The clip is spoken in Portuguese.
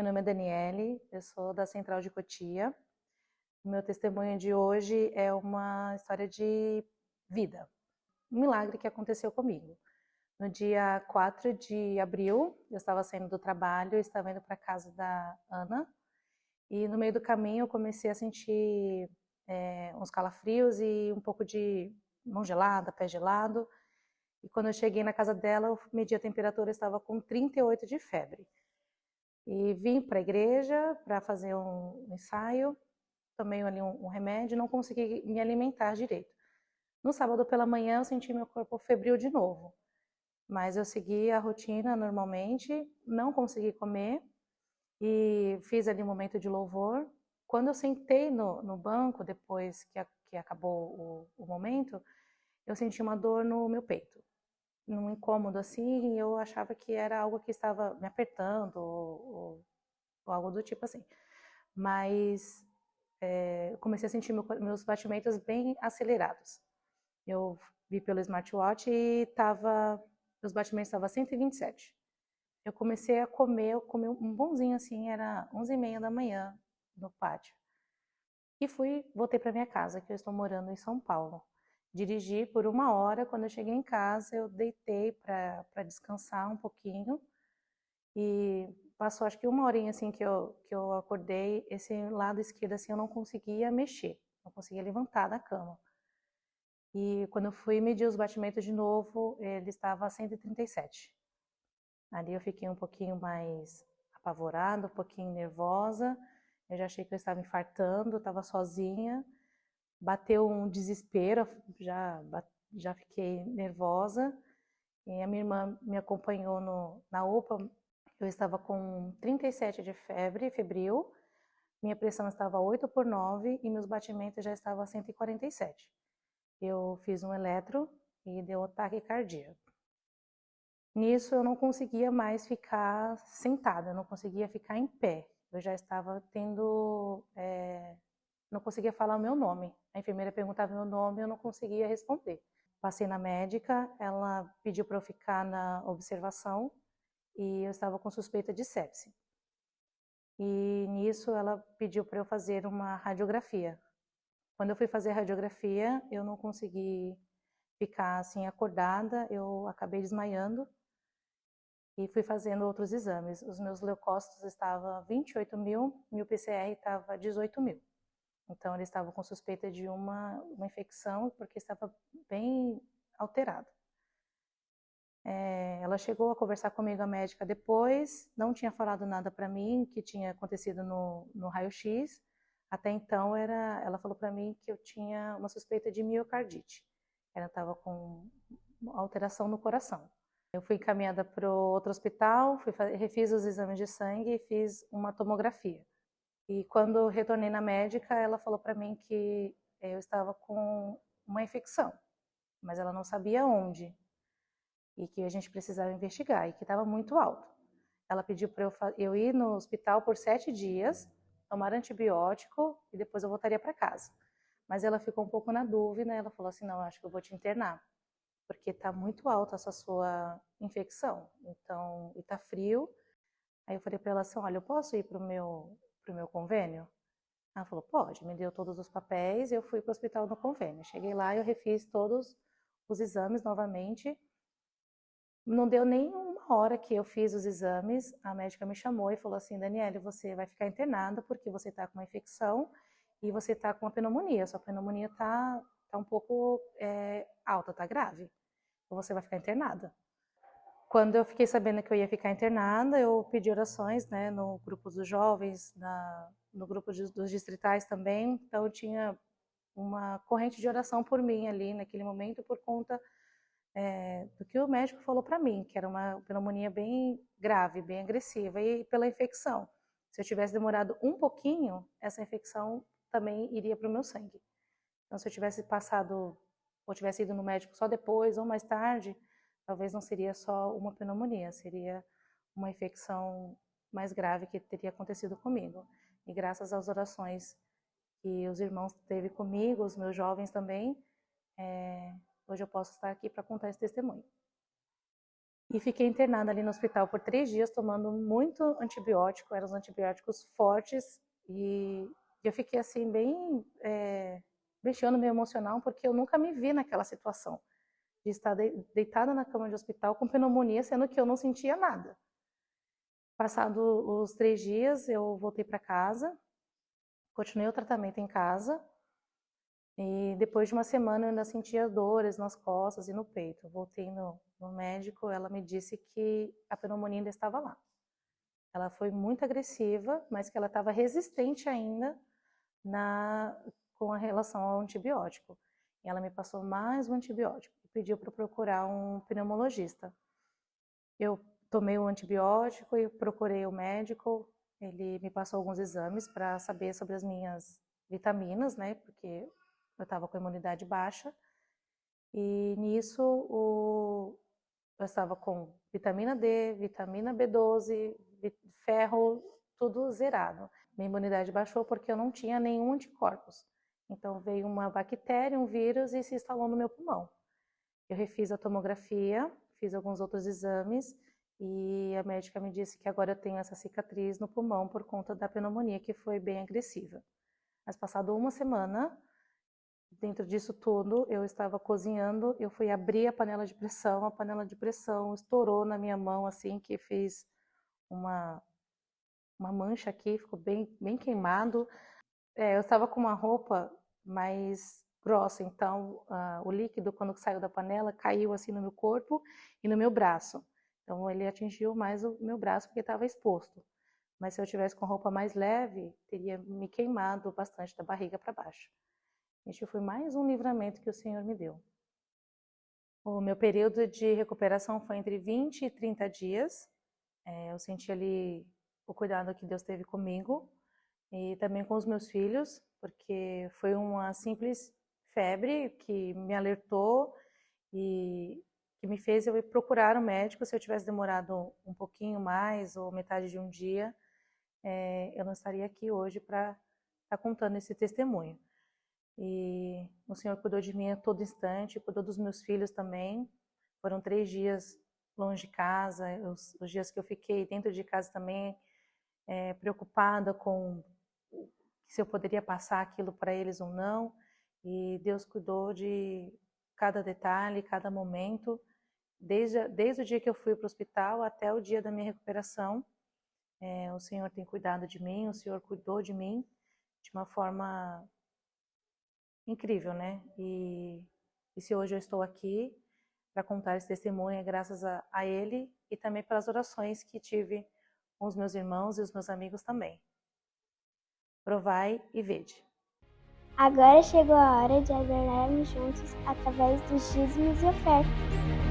Meu nome é Daniele, eu sou da Central de Cotia. O meu testemunho de hoje é uma história de vida, um milagre que aconteceu comigo. No dia 4 de abril, eu estava saindo do trabalho, eu estava indo para a casa da Ana, e no meio do caminho eu comecei a sentir uns calafrios e um pouco de mão gelada, pé gelado. E quando eu cheguei na casa dela, eu medi a temperatura, eu estava com 38 de febre. E vim para a igreja para fazer um ensaio, tomei ali um remédio, não consegui me alimentar direito. No sábado pela manhã eu senti meu corpo febril de novo, mas eu segui a rotina normalmente, não consegui comer e fiz ali um momento de louvor. Quando eu sentei no banco, depois que acabou o momento, eu senti uma dor no meu peito, num incômodo assim, e eu achava que era algo que estava me apertando ou algo do tipo assim. Mas eu comecei a sentir meus batimentos bem acelerados. Eu vi pelo smartwatch e meus batimentos estavam 127. Eu comecei a comer, eu comi um bonzinho assim, era 11h30 da manhã no pátio. E voltei para minha casa, que eu estou morando em São Paulo. Dirigi por 1 hora, quando eu cheguei em casa eu deitei para descansar um pouquinho e passou acho que 1 horinha assim que eu acordei, esse lado esquerdo assim eu não conseguia mexer, não conseguia levantar da cama. E quando eu fui medir os batimentos de novo, ele estava a 137. Ali eu fiquei um pouquinho mais apavorada, um pouquinho nervosa. Eu já achei que eu estava infartando, estava sozinha. Bateu um desespero, já fiquei nervosa. E a minha irmã me acompanhou na UPA. Eu estava com 37 de febre, febril. Minha pressão estava 8/9 e meus batimentos já estavam a 147. Eu fiz um eletro e deu taquicardia. Nisso eu não conseguia mais ficar sentada, eu não conseguia ficar em pé. Eu já estava não conseguia falar o meu nome. A enfermeira perguntava meu nome e eu não conseguia responder. Passei na médica, ela pediu para eu ficar na observação e eu estava com suspeita de sepse. E nisso ela pediu para eu fazer uma radiografia. Quando eu fui fazer a radiografia, eu não consegui ficar assim acordada, eu acabei desmaiando e fui fazendo outros exames. Os meus leucócitos estavam 28.000, meu PCR estava 18.000. Então eles estavam com suspeita de uma infecção porque estava bem alterado. Ela chegou a conversar comigo, a médica, depois, não tinha falado nada para mim que tinha acontecido no raio-x. Até então, ela falou para mim que eu tinha uma suspeita de miocardite. Ela estava com alteração no coração. Eu fui encaminhada para outro hospital, refiz os exames de sangue e fiz uma tomografia. E quando eu retornei na médica, ela falou para mim que eu estava com uma infecção, mas ela não sabia onde e que a gente precisava investigar e que estava muito alto. Ela pediu para eu ir no hospital por 7 dias, tomar antibiótico e depois eu voltaria para casa. Mas ela ficou um pouco na dúvida, ela falou assim, não, acho que eu vou te internar, porque está muito alta essa sua infecção, então, e está frio. Aí eu falei para ela assim, olha, eu posso ir pro meu convênio? Ela falou, pode, me deu todos os papéis e eu fui para o hospital no convênio. Cheguei lá, eu refiz todos os exames novamente. Não deu nem 1 hora que eu fiz os exames, a médica me chamou e falou assim, Daniele, você vai ficar internada porque você está com uma infecção e você está com uma pneumonia. Sua pneumonia tá um pouco alta, tá grave. Então você vai ficar internada. Quando eu fiquei sabendo que eu ia ficar internada, eu pedi orações, né, no grupo dos jovens, no grupo dos distritais também. Então eu tinha uma corrente de oração por mim ali naquele momento por conta do que o médico falou para mim, que era uma pneumonia bem grave, bem agressiva e pela infecção. Se eu tivesse demorado um pouquinho, essa infecção também iria para o meu sangue. Então, se eu tivesse passado ou tivesse ido no médico só depois ou mais tarde, talvez não seria só uma pneumonia, seria uma infecção mais grave que teria acontecido comigo. E graças às orações que os irmãos teve comigo, os meus jovens também, hoje eu posso estar aqui para contar esse testemunho. E fiquei internada ali no hospital por 3 dias, tomando muito antibiótico, eram os antibióticos fortes, e eu fiquei assim, bem mexendo no meu emocional, porque eu nunca me vi naquela situação, de estar deitada na cama de hospital com pneumonia, sendo que eu não sentia nada. Passado os 3 dias, eu voltei para casa, continuei o tratamento em casa, e depois de uma semana eu ainda sentia dores nas costas e no peito. Voltei no médico, ela me disse que a pneumonia ainda estava lá. Ela foi muito agressiva, mas que ela estava resistente ainda com a relação ao antibiótico. E ela me passou mais um antibiótico e pediu para procurar um pneumologista. Eu tomei o antibiótico e procurei o médico. Ele me passou alguns exames para saber sobre as minhas vitaminas, né? Porque eu estava com a imunidade baixa. E nisso eu estava com vitamina D, vitamina B12, ferro, tudo zerado. Minha imunidade baixou porque eu não tinha nenhum anticorpos. Então veio uma bactéria, um vírus e se instalou no meu pulmão. Eu refiz a tomografia, fiz alguns outros exames e a médica me disse que agora eu tenho essa cicatriz no pulmão por conta da pneumonia, que foi bem agressiva. Mas passado uma semana, dentro disso tudo, eu estava cozinhando, eu fui abrir a panela de pressão estourou na minha mão, assim, que fez uma mancha aqui, ficou bem queimado. Eu estava com uma roupa mais grossa, então o líquido, quando saiu da panela, caiu assim no meu corpo e no meu braço. Então ele atingiu mais o meu braço porque estava exposto. Mas se eu tivesse com roupa mais leve, teria me queimado bastante da barriga para baixo. Este foi mais um livramento que o Senhor me deu. O meu período de recuperação foi entre 20 e 30 dias. Eu senti ali o cuidado que Deus teve comigo e também com os meus filhos, porque foi uma simples febre que me alertou e que me fez eu ir procurar um médico. Se eu tivesse demorado um pouquinho mais ou metade de um dia, eu não estaria aqui hoje para estar contando esse testemunho. E o Senhor cuidou de mim a todo instante, cuidou dos meus filhos também. Foram 3 dias longe de casa, os dias que eu fiquei dentro de casa também, preocupada com se eu poderia passar aquilo para eles ou não. E Deus cuidou de cada detalhe, cada momento, desde o dia que eu fui para o hospital até o dia da minha recuperação. O Senhor tem cuidado de mim, o Senhor cuidou de mim de uma forma incrível, né? E se hoje eu estou aqui para contar esse testemunho é graças a Ele e também pelas orações que tive com os meus irmãos e os meus amigos também. Provai e vede. Agora chegou a hora de adorarmos juntos através dos dízimos e ofertas.